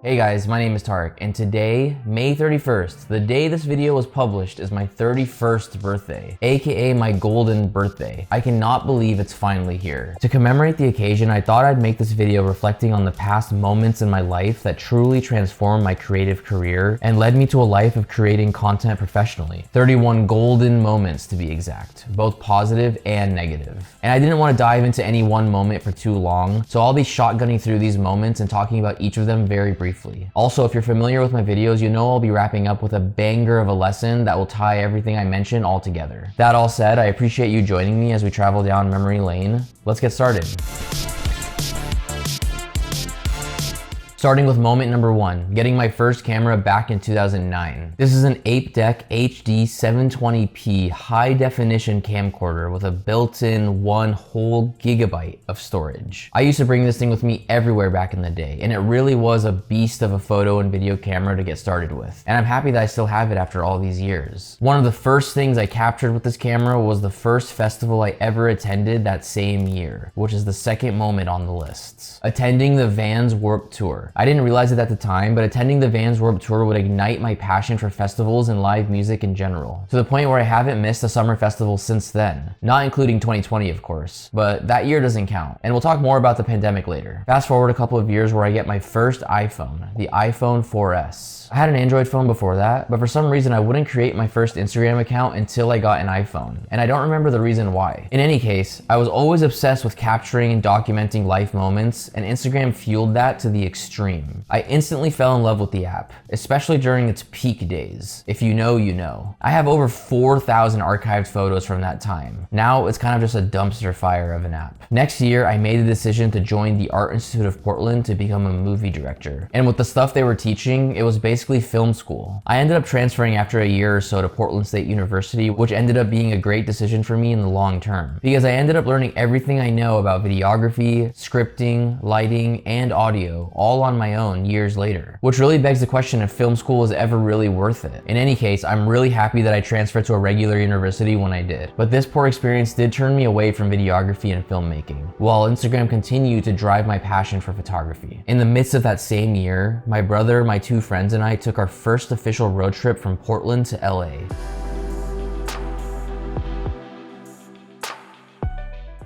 Hey guys, my name is Tariq, and today, May 31st, the day this video was published, is my 31st birthday, aka my golden birthday. I cannot believe it's finally here. To commemorate the occasion, I thought I'd make this video reflecting on the past moments in my life that truly transformed my creative career and led me to a life of creating content professionally. 31 golden moments to be exact, both positive and negative. And I didn't want to dive into any one moment for too long, so I'll be shotgunning through these moments and talking about each of them very briefly. Also, if you're familiar with my videos, you know I'll be wrapping up with a banger of a lesson that will tie everything I mention all together. That all said, I appreciate you joining me as we travel down memory lane. Let's get started. Starting with moment number 1, getting my first camera back in 2009. This is an Ape Deck HD 720p high definition camcorder with a built-in 1 whole gigabyte of storage. I used to bring this thing with me everywhere back in the day, and it really was a beast of a photo and video camera to get started with. And I'm happy that I still have it after all these years. One of the first things I captured with this camera was the first festival I ever attended that same year, which is the second moment on the list. Attending the Vans Warped Tour. I didn't realize it at the time, but attending the Vans Warped Tour would ignite my passion for festivals and live music in general, to the point where I haven't missed a summer festival since then. Not including 2020, of course, but that year doesn't count. And we'll talk more about the pandemic later. Fast forward a couple of years where I get my first iPhone, the iPhone 4S. I had an Android phone before that, but for some reason I wouldn't create my first Instagram account until I got an iPhone, and I don't remember the reason why. In any case, I was always obsessed with capturing and documenting life moments, and Instagram fueled that to the extreme. I instantly fell in love with the app, especially during its peak days. If you know, you know. I have over 4,000 archived photos from that time. Now it's kind of just a dumpster fire of an app. Next year, I made the decision to join the Art Institute of Portland to become a movie director. And with the stuff they were teaching, it was basically film school. I ended up transferring after a year or so to Portland State University, which ended up being a great decision for me in the long term, because I ended up learning everything I know about videography, scripting, lighting, and audio, all on my own years later, which really begs the question if film school is ever really worth it. In any case, I'm really happy that I transferred to a regular university when I did, but this poor experience did turn me away from videography and filmmaking, while Instagram continued to drive my passion for photography. In the midst of that same year, my brother, my 2 friends, and I took our first official road trip from Portland to LA.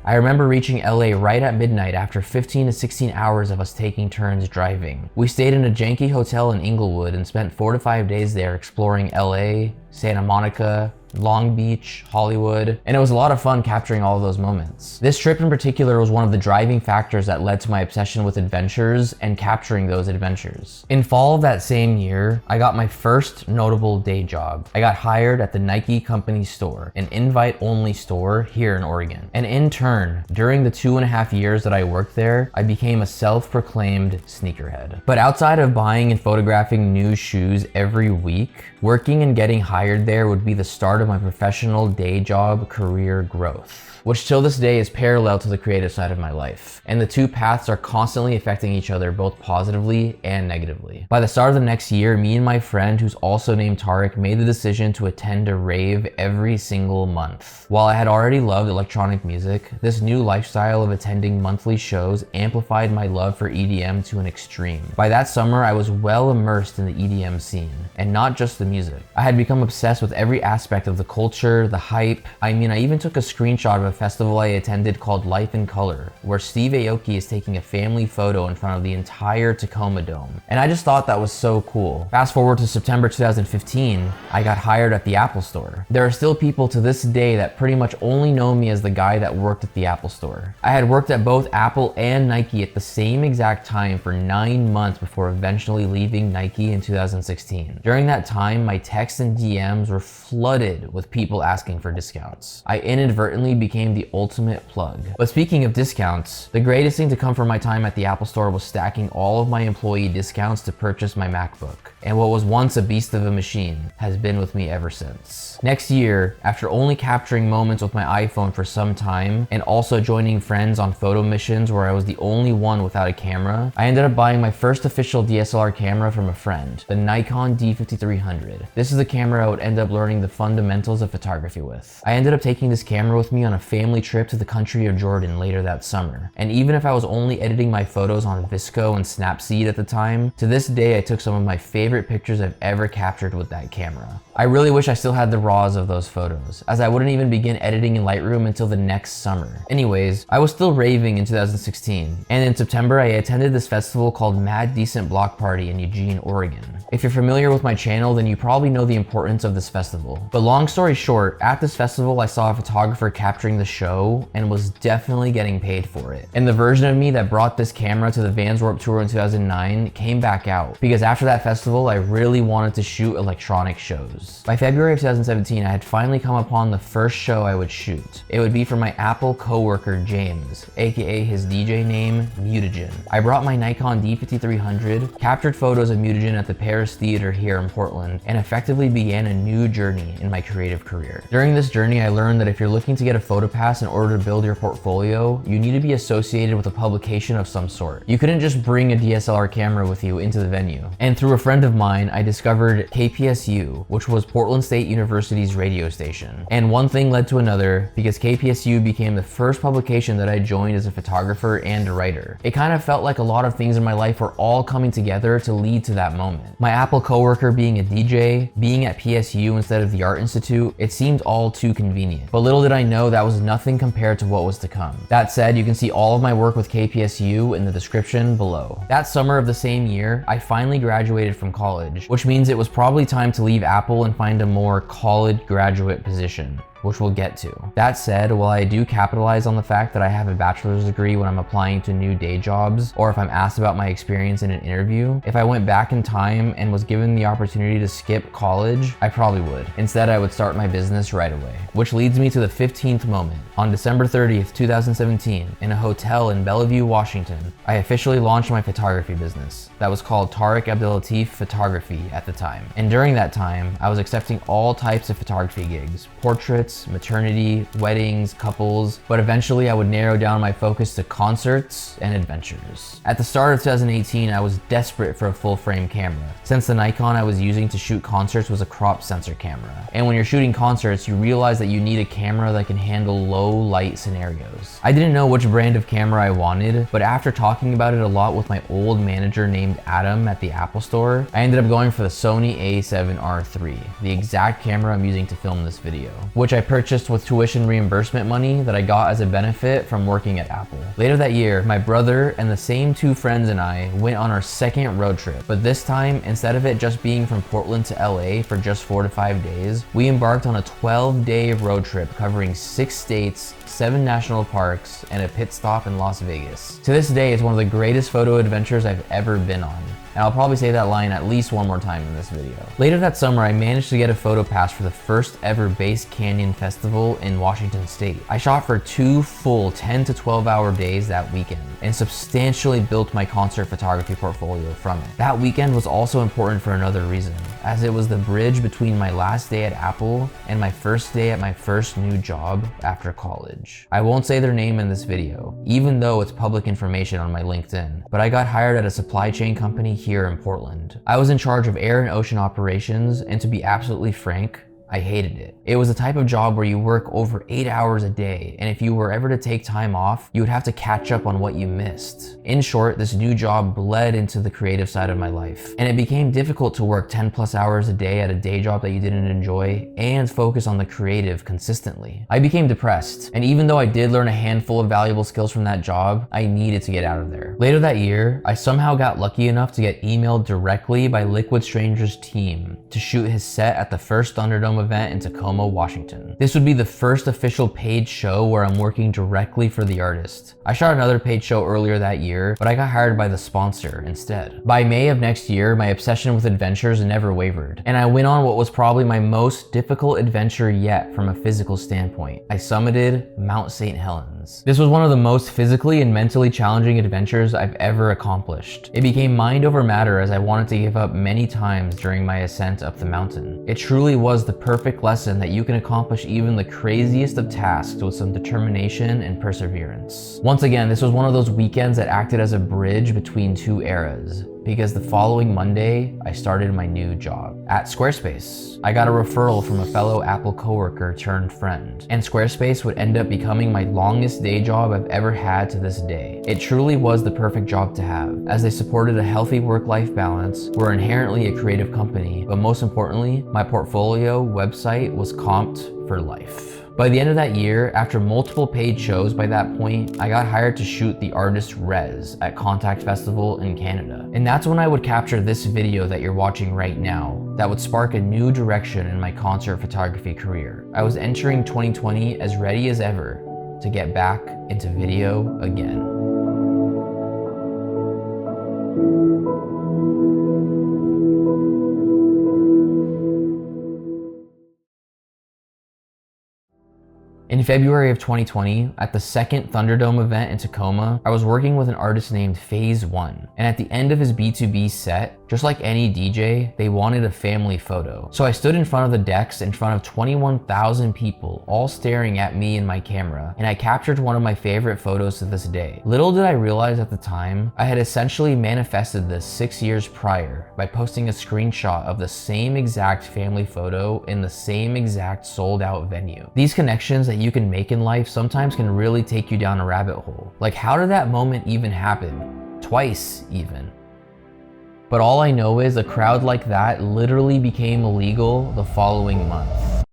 I remember reaching LA right at midnight after 15 to 16 hours of us taking turns driving. We stayed in a janky hotel in Inglewood and spent 4 to 5 days there exploring LA, Santa Monica, Long Beach, Hollywood, and it was a lot of fun capturing all of those moments. This trip in particular was one of the driving factors that led to my obsession with adventures and capturing those adventures. In fall of that same year, I got my first notable day job. I got hired at the Nike company store, an invite-only store here in Oregon. And in turn, during the 2.5 years that I worked there, I became a self-proclaimed sneakerhead. But outside of buying and photographing new shoes every week, working and getting hired there would be the start of my professional day job career growth, which till this day is parallel to the creative side of my life. And the two paths are constantly affecting each other both positively and negatively. By the start of the next year, me and my friend, who's also named Tariq, made the decision to attend a rave every single month. While I had already loved electronic music, this new lifestyle of attending monthly shows amplified my love for EDM to an extreme. By that summer, I was well immersed in the EDM scene, and not just the music. I had become obsessed with every aspect of the culture, the hype. I even took a screenshot of a festival I attended called Life in Color, where Steve Aoki is taking a family photo in front of the entire Tacoma Dome. And I just thought that was so cool. Fast forward to September 2015, I got hired at the Apple Store. There are still people to this day that pretty much only know me as the guy that worked at the Apple Store. I had worked at both Apple and Nike at the same exact time for 9 months before eventually leaving Nike in 2016. During that time, my texts and DMs were flooded with people asking for discounts. I inadvertently became the ultimate plug. But speaking of discounts, the greatest thing to come from my time at the Apple Store was stacking all of my employee discounts to purchase my MacBook. And what was once a beast of a machine has been with me ever since. Next year, after only capturing moments with my iPhone for some time, and also joining friends on photo missions where I was the only one without a camera, I ended up buying my first official DSLR camera from a friend, the Nikon D5300. This is the camera I would end up learning the fundamentals fundamentals of photography with. I ended up taking this camera with me on a family trip to the country of Jordan later that summer. And even if I was only editing my photos on Visco and Snapseed at the time, to this day I took some of my favorite pictures I've ever captured with that camera. I really wish I still had the raws of those photos, as I wouldn't even begin editing in Lightroom until the next summer. Anyways, I was still raving in 2016, and in September I attended this festival called Mad Decent Block Party in Eugene, Oregon. If you're familiar with my channel, then you probably know the importance of this festival. But long story short, at this festival I saw a photographer capturing the show and was definitely getting paid for it. And the version of me that brought this camera to the Vans Warped Tour in 2009 came back out, because after that festival I really wanted to shoot electronic shows. By February of 2017, I had finally come upon the first show I would shoot. It would be for my Apple coworker James, aka his DJ name, Mutagen. I brought my Nikon D5300, captured photos of Mutagen at the Paris Theater here in Portland, and effectively began a new journey in my creative career. During this journey, I learned that if you're looking to get a photo pass in order to build your portfolio, you need to be associated with a publication of some sort. You couldn't just bring a DSLR camera with you into the venue. And through a friend of mine, I discovered KPSU, which was Portland State University's radio station. And one thing led to another, because KPSU became the first publication that I joined as a photographer and a writer. It kind of felt like a lot of things in my life were all coming together to lead to that moment. My Apple coworker being a DJ, being at PSU instead of the Art Institute, it seemed all too convenient. But little did I know that was nothing compared to what was to come. That said, you can see all of my work with KPSU in the description below. That summer of the same year, I finally graduated from college, which means it was probably time to leave Apple and find a more college graduate position, which we'll get to. That said, while I do capitalize on the fact that I have a bachelor's degree when I'm applying to new day jobs, or if I'm asked about my experience in an interview, if I went back in time and was given the opportunity to skip college, I probably would. Instead, I would start my business right away. Which leads me to the 15th moment. On December 30th, 2017, in a hotel in Bellevue, Washington, I officially launched my photography business. That was called Tariq Abdellatif Photography at the time. And during that time, I was accepting all types of photography gigs, portraits, maternity, weddings, couples, but eventually I would narrow down my focus to concerts and adventures. At the start of 2018, I was desperate for a full frame camera, since the Nikon I was using to shoot concerts was a crop sensor camera. And when you're shooting concerts, you realize that you need a camera that can handle low light scenarios. I didn't know which brand of camera I wanted, but after talking about it a lot with my old manager named Adam at the Apple store, I ended up going for the Sony A7R III, the exact camera I'm using to film this video, which I purchased with tuition reimbursement money that I got as a benefit from working at Apple. Later that year, my brother and the same two friends and I went on our second road trip, but this time, instead of it just being from Portland to LA for just 4 to 5 days, we embarked on a 12-day road trip covering 6 states, 7 national parks, and a pit stop in Las Vegas. To this day, it's one of the greatest photo adventures I've ever been on. And I'll probably say that line at least one more time in this video. Later that summer, I managed to get a photo pass for the first ever Base Canyon Festival in Washington State. I shot for 2 full 10 to 12 hour days that weekend and substantially built my concert photography portfolio from it. That weekend was also important for another reason, as it was the bridge between my last day at Apple and my first day at my first new job after college. I won't say their name in this video, even though it's public information on my LinkedIn, but I got hired at a supply chain company here in Portland. I was in charge of air and ocean operations, and to be absolutely frank, I hated it. It was the type of job where you work over 8 hours a day, and if you were ever to take time off, you would have to catch up on what you missed. In short, this new job bled into the creative side of my life, and it became difficult to work 10+ hours a day at a day job that you didn't enjoy and focus on the creative consistently. I became depressed, and even though I did learn a handful of valuable skills from that job, I needed to get out of there. Later that year, I somehow got lucky enough to get emailed directly by Liquid Stranger's team to shoot his set at the first Thunderdome event in Tacoma, Washington. This would be the first official paid show where I'm working directly for the artist. I shot another paid show earlier that year, but I got hired by the sponsor instead. By May of next year, my obsession with adventures never wavered, and I went on what was probably my most difficult adventure yet from a physical standpoint. I summited Mount St. Helens. This was one of the most physically and mentally challenging adventures I've ever accomplished. It became mind over matter as I wanted to give up many times during my ascent up the mountain. It truly was the perfect lesson that you can accomplish even the craziest of tasks with some determination and perseverance. Once again, this was one of those weekends that acted as a bridge between 2 eras. because the following Monday, I started my new job at Squarespace. I got a referral from a fellow Apple coworker turned friend, and Squarespace would end up becoming my longest day job I've ever had to this day. It truly was the perfect job to have, as they supported a healthy work-life balance, were inherently a creative company, but most importantly, my portfolio website was comped for life. By the end of that year, after multiple paid shows by that point, I got hired to shoot the artist Rezz at Contact Festival in Canada. And that's when I would capture this video that you're watching right now that would spark a new direction in my concert photography career. I was entering 2020 as ready as ever to get back into video again. In February of 2020, at the second Thunderdome event in Tacoma, I was working with an artist named PhaseOne, and at the end of his B2B set, just like any DJ, they wanted a family photo. So I stood in front of the decks in front of 21,000 people, all staring at me and my camera, and I captured one of my favorite photos to this day. Little did I realize at the time, I had essentially manifested this 6 years prior by posting a screenshot of the same exact family photo in the same exact sold out venue. These connections that you can make in life sometimes can really take you down a rabbit hole. Like, how did that moment even happen? Twice even. But all I know is a crowd like that literally became illegal the following month.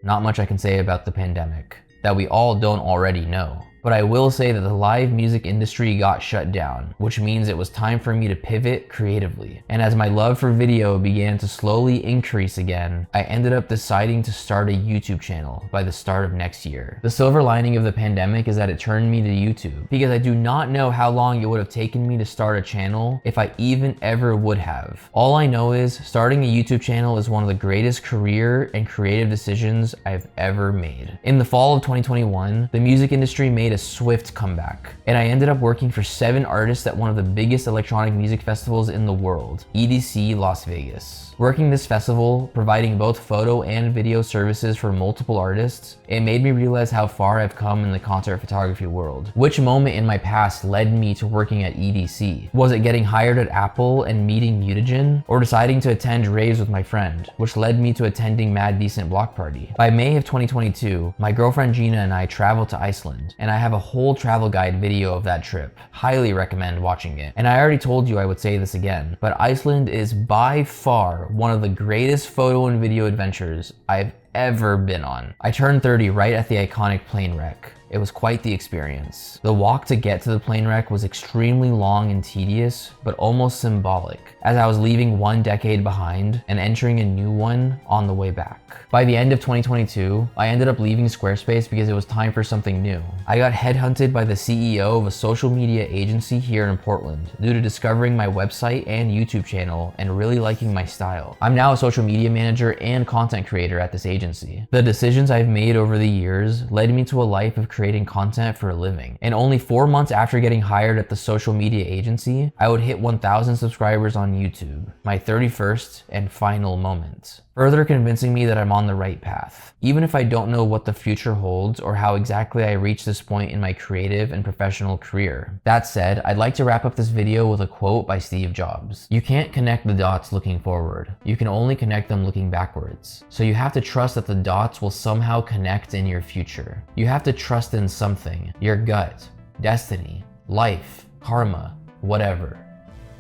Not much I can say about the pandemic that we all don't already know. But I will say that the live music industry got shut down, which means it was time for me to pivot creatively. And as my love for video began to slowly increase again, I ended up deciding to start a YouTube channel by the start of next year. The silver lining of the pandemic is that it turned me to YouTube, because I do not know how long it would have taken me to start a channel if I even ever would have. All I know is starting a YouTube channel is one of the greatest career and creative decisions I've ever made. In the fall of 2021, the music industry made a swift comeback, and I ended up working for 7 artists at one of the biggest electronic music festivals in the world, EDC Las Vegas. Working this festival, providing both photo and video services for multiple artists, it made me realize how far I've come in the concert photography world. Which moment in my past led me to working at EDC? Was it getting hired at Apple and meeting Eugene, or deciding to attend raves with my friend, which led me to attending Mad Decent Block Party? By May of 2022, my girlfriend Gina and I traveled to Iceland, and I have a whole travel guide video of that trip. Highly recommend watching it. And I already told you I would say this again, but Iceland is by far one of the greatest photo and video adventures I've ever been on. I turned 30 right at the iconic plane wreck. It was quite the experience. The walk to get to the plane wreck was extremely long and tedious, but almost symbolic, as I was leaving one decade behind and entering a new one on the way back. By the end of 2022, I ended up leaving Squarespace because it was time for something new. I got headhunted by the CEO of a social media agency here in Portland due to discovering my website and YouTube channel and really liking my style. I'm now a social media manager and content creator at this agency. The decisions I've made over the years led me to a life of creating content for a living. And only 4 months after getting hired at the social media agency, I would hit 1,000 subscribers on YouTube, my 31st and final moment, further convincing me that I'm on the right path, even if I don't know what the future holds or how exactly I reached this point in my creative and professional career. That said, I'd like to wrap up this video with a quote by Steve Jobs. You can't connect the dots looking forward. You can only connect them looking backwards. So you have to trust that the dots will somehow connect in your future. You have to trust in something, your gut, destiny, life, karma, whatever.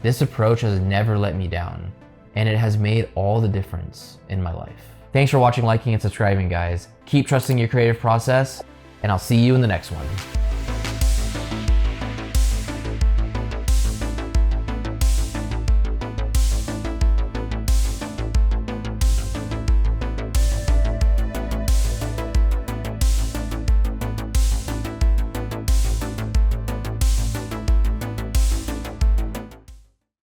This approach has never let me down, and it has made all the difference in my life. Thanks for watching, liking, and subscribing, guys. Keep trusting your creative process, and I'll see you in the next one.